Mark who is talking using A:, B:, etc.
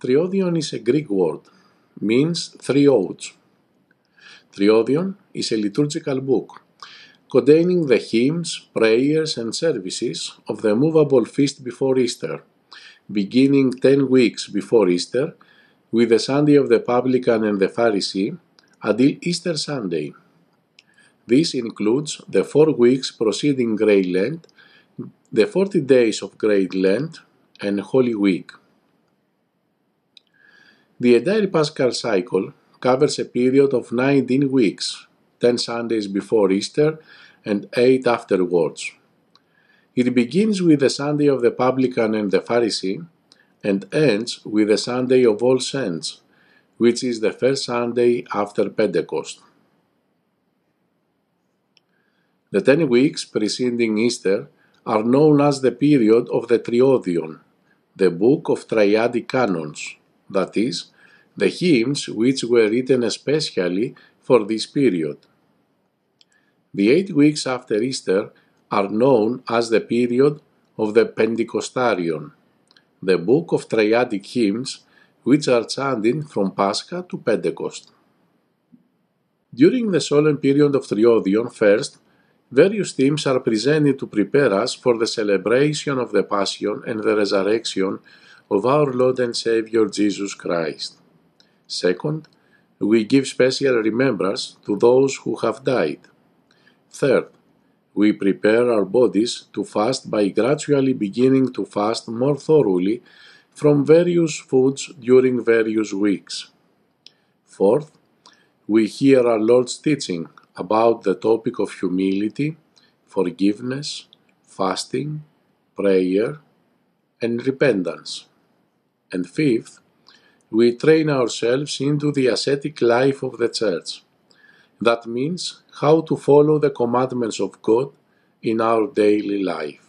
A: Triodion is a Greek word, means 3 odes. Triodion is a liturgical book containing the hymns, prayers, and services of the movable feast before Easter, beginning 10 weeks before Easter, with the Sunday of the Publican and the Pharisee, until Easter Sunday. This includes the 4 weeks preceding Great Lent, the 40 days of Great Lent, and Holy Week. The entire Paschal cycle covers a period of 19 weeks, 10 Sundays before Easter and 8 afterwards. It begins with the Sunday of the Publican and the Pharisee, and ends with the Sunday of All Saints, which is the first Sunday after Pentecost. The 10 weeks preceding Easter are known as the period of the Triodion, the book of triadic canons, that is, the hymns which were written especially for this period. The 8 weeks after Easter are known as the period of the Pentecostarion, the book of triadic hymns which are chanted from Pascha to Pentecost. During the solemn period of Triodion, first, various themes are presented to prepare us for the celebration of the Passion and the Resurrection of our Lord and Savior Jesus Christ. Second, we give special remembrance to those who have died. Third, we prepare our bodies to fast by gradually beginning to fast more thoroughly from various foods during various weeks. Fourth, we hear our Lord's teaching about the topic of humility, forgiveness, fasting, prayer, and repentance. And fifth, we train ourselves into the ascetic life of the Church. That means how to follow the commandments of God in our daily life.